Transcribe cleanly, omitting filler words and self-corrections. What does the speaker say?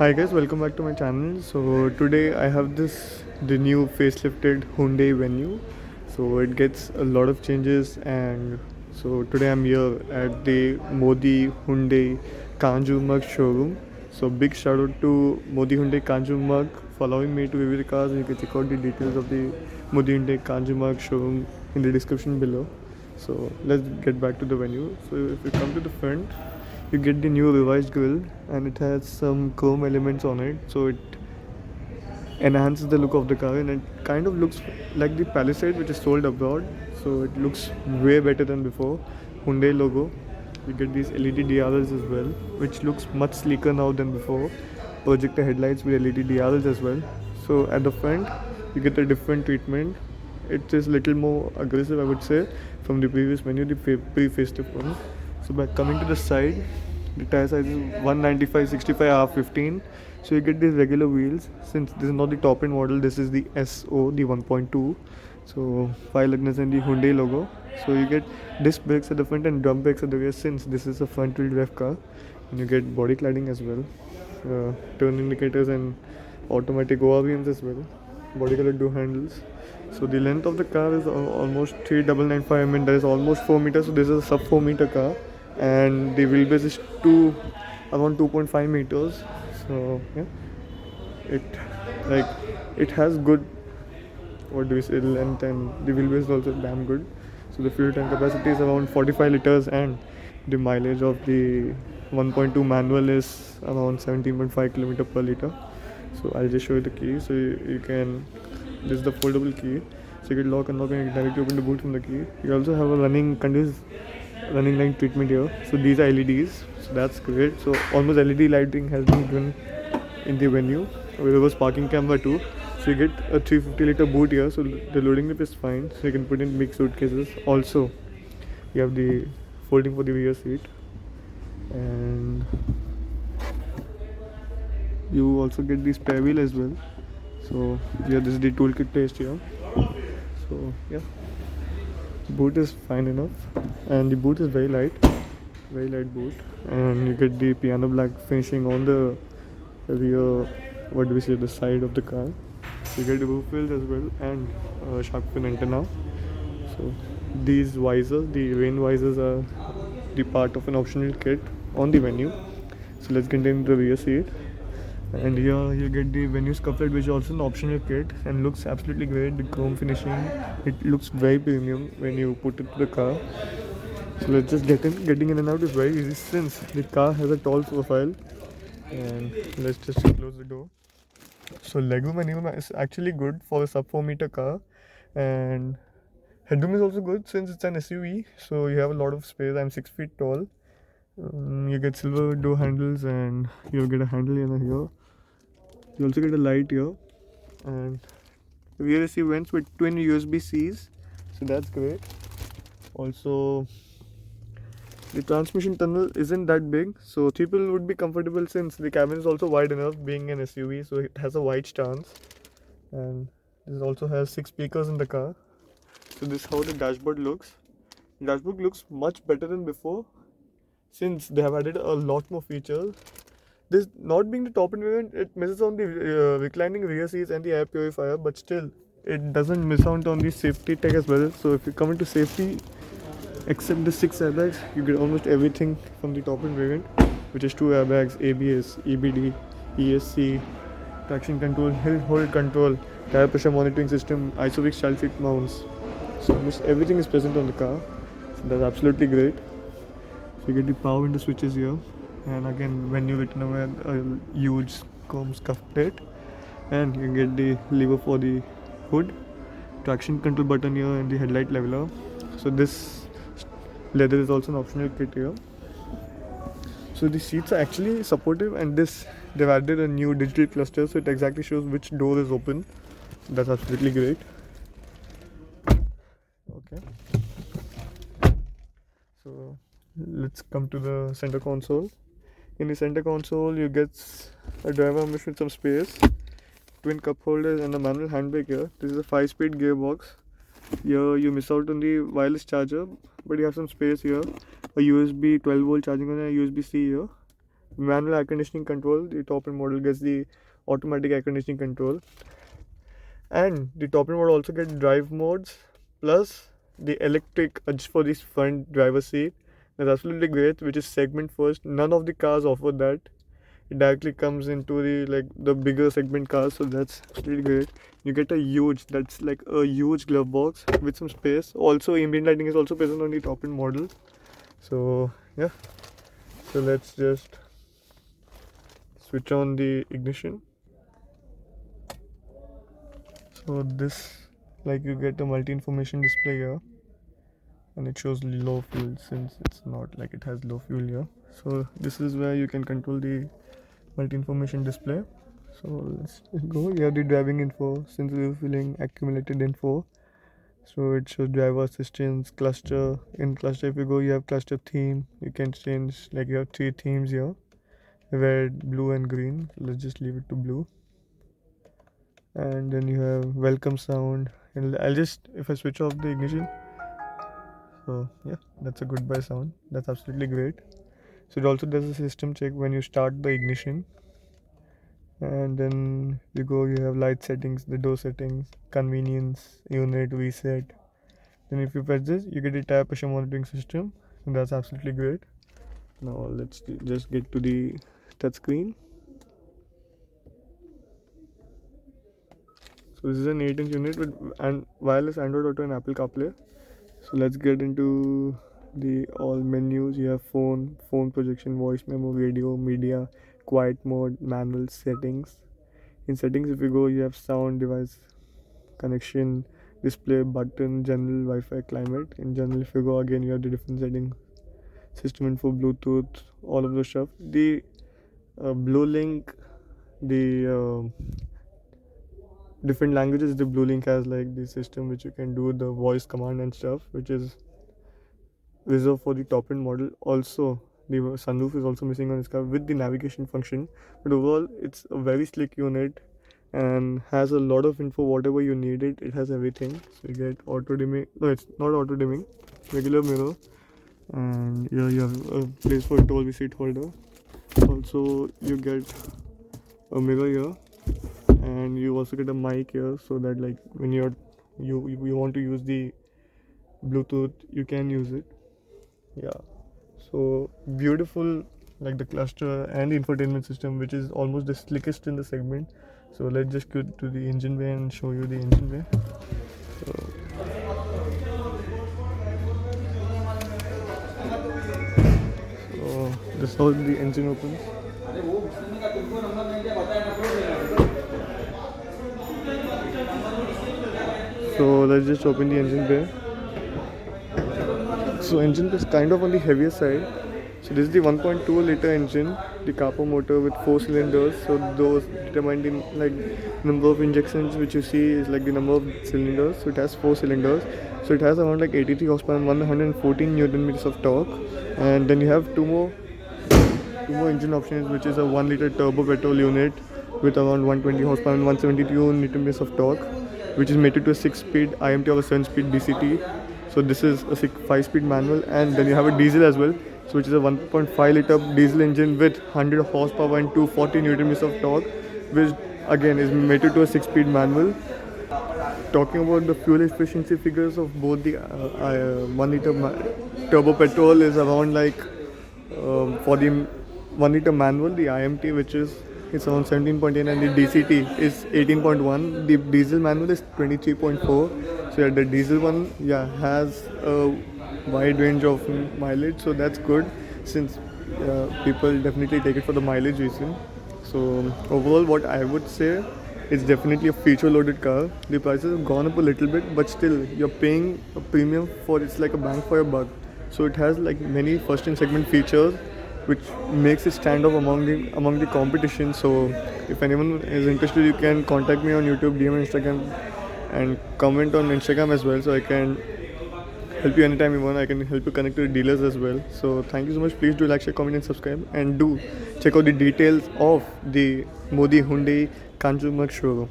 Hi guys, welcome back to my channel. So today I have the new facelifted Hyundai Venue. So it gets a lot of changes, and so today I'm here at the Modi Hyundai Kanjurmarg showroom. So big shout out to Modi Hyundai Kanjurmarg for allowing me to review the cars. You can check out the details of the Modi Hyundai Kanjurmarg showroom in the description below. So let's get back to the venue. So if you come to the front, you get the new revised grille, and it has some chrome elements on it, so it enhances the look of the car, and it kind of looks like the Palisade which is sold abroad. So it looks way better than before. Hyundai logo. You get these LED DRLs as well, which looks much sleeker now than before. Projector headlights with LED DRLs as well. So at the front you get a different treatment. It is little more aggressive, I would say, from the previous menu, the pre-facelift one. So by coming to the side, the tire size is 195 65 R15. So you get these regular wheels. Since this is not the top end model, this is the SO, the 1.2. So 5 lugness and the Hyundai logo. So you get disc brakes at the front and drum brakes at the rear, since this is a front wheel drive car. And you get body cladding as well, turn indicators and automatic ORVMs as well, body colored door handles. So the length of the car is almost 3995 mm, that is almost 4 meters. So this is a sub 4 meter car, and the wheelbase is around 2.5 meters. So yeah, it like it has good, what do we say, length, and the wheelbase is also damn good. So the fuel tank capacity is around 45 liters, and the mileage of the 1.2 manual is around 17.5 kilometer per liter. So I'll just show you the key. So you can, this is the foldable key, so you can lock, unlock, and you can directly open the boot from the key. You also have a running line treatment here. So these are LEDs, so that's great. So almost LED lighting has been given in the venue, with reverse parking camera too. So you get a 350 liter boot here, so the loading lip is fine, so you can put in big suitcases. Also you have the folding for the rear seat, and you also get the spare wheel as well. So yeah, this is the toolkit placed here. So yeah, boot is fine enough, and the boot is very light boot, and you get the piano black finishing on the rear, what do we say, the side of the car. So you get the roof wheels as well, and shark fin antenna. So these visors, the rain visors, are the part of an optional kit on the venue. So let's get into the rear seat. And here you get the venue scufflet, which is also an optional kit and looks absolutely great. The chrome finishing, it looks very premium when you put it to the car. So let's just get in. Getting in and out is very easy, since the car has a tall profile. And let's just close the door. So legroom and room is actually good for a sub 4 meter car, and headroom is also good since it's an SUV. So you have a lot of space. I'm 6 feet tall. You get silver door handles, and you get a handle in here. You also get a light here, and rear AC vents with twin USB-Cs, so that's great. Also, the transmission tunnel isn't that big, so people would be comfortable, since the cabin is also wide enough, being an SUV, so it has a wide stance. And this also has 6 speakers in the car. So this is how the dashboard looks. The dashboard looks much better than before, since they have added a lot more features. This not being the top end variant, it misses on the reclining rear seats and the air purifier, but still it doesn't miss out on the safety tech as well. So if you come into safety, except the 6 airbags, you get almost everything from the top end variant, which is 2 airbags, ABS, EBD, ESC, traction control, hill hold control, tire pressure monitoring system, ISOFIX child seat mounts. So almost everything is present on the car. So that's absolutely great. So you get the power window switches here, and again when you written away a huge chrome scuff plate, and you get the lever for the hood, traction control button here, and the headlight leveler. So this leather is also an optional kit here. So the seats are actually supportive, and they've added a new digital cluster, so it exactly shows which door is open. That's absolutely great. Okay, so let's come to the center console. In the center console, you get a driver mesh with some space, twin cup holders, and a manual handbrake here. This is a 5-speed gearbox. Here you miss out on the wireless charger, but you have some space here. A USB 12 volt charging on, a USB-C here, manual air conditioning control. The top end model gets the automatic air conditioning control, and the top end model also gets drive modes plus the electric adjust for this front driver seat. That's absolutely great, which is segment first. None of the cars offer that. It directly comes into the bigger segment cars, so that's absolutely great. You get a huge, that's like a huge glove box with some space. Also, ambient lighting is also present on the top end model. So yeah, so let's just switch on the ignition. So this, like, you get a multi-information display here, and it shows low fuel since it's not like it has low fuel here. So this is where you can control the multi-information display. So let's go. You have the driving info, since we're filling accumulated info. So it shows driver assistance, cluster. In cluster, if you go, you have cluster theme. You can change, like, you have 3 themes here: red, blue, and green. Let's just leave it to blue. And then you have welcome sound. And I'll just, if I switch off the ignition. So yeah, that's a goodbye sound. That's absolutely great. So it also does a system check when you start the ignition. And then you go, you have light settings, the door settings, convenience, unit, reset. Then if you press this, you get a tire pressure monitoring system, and that's absolutely great. Now let's just get to the touchscreen. So this is an 8-inch unit with wireless Android Auto and Apple CarPlay. So let's get into the all menus. You have phone projection, voice memo, radio, media, quiet mode, manual, settings. In settings, if you go, you have sound, device connection, display, button, general, Wi-Fi, climate. In general, if you go again, you have the different settings, system info, Bluetooth, all of those stuff. The Blue Link, the different languages. The Blue Link has like the system which you can do the voice command and stuff, which is reserved for the top end model. Also, the sunroof is also missing on this car with the navigation function, but overall it's a very slick unit and has a lot of info. Whatever you need it has everything. So you get auto dimming, no, it's not auto dimming, regular mirror, and here you have a place for a Dolby seat holder. Also you get a mirror here, and you also get a mic here, so that like when you want to use the Bluetooth, you can use it. Yeah, so beautiful, like the cluster and the infotainment system, which is almost the slickest in the segment. So let's just go to the engine bay and show you the engine bay. So this is how the engine opens. So let's just open the engine bay. So engine is kind of on the heavier side. So this is the 1.2 liter engine, the Capo motor with 4 cylinders. So those determine the number of injections which you see is like the number of cylinders. So it has 4 cylinders. So it has around like 83 horsepower and 114 Newton meters of torque. And then you have two more engine options, which is a 1 liter turbo petrol unit with around 120 horsepower and 172 Newton meters of torque, which is mated to a 6-speed IMT or a 7-speed DCT. So this is a 5-speed manual, and then you have a diesel as well, so which is a 1.5 liter diesel engine with 100 horsepower and 240 Newton meters of torque, which again is mated to a 6-speed manual. Talking about the fuel efficiency figures of both the 1 liter turbo petrol is around like for the 1 liter manual, the IMT, which is it's around 17.8, and the DCT is 18.1. The diesel manual is 23.4. So yeah, the diesel one has a wide range of mileage, so that's good, since people definitely take it for the mileage reason. So overall, what I would say, it's definitely a feature-loaded car. The prices have gone up a little bit, but still you're paying a premium for it's like a bang for your buck. So it has like many first and segment features, which makes it stand out among the competition. So if anyone is interested, you can contact me on YouTube, DM, Instagram, and comment on Instagram as well, so I can help you anytime you want. I can help you connect to the dealers as well. So thank you so much. Please do like, share, comment and subscribe, and do check out the details of the Modi Hyundai Kanjurmarg showroom.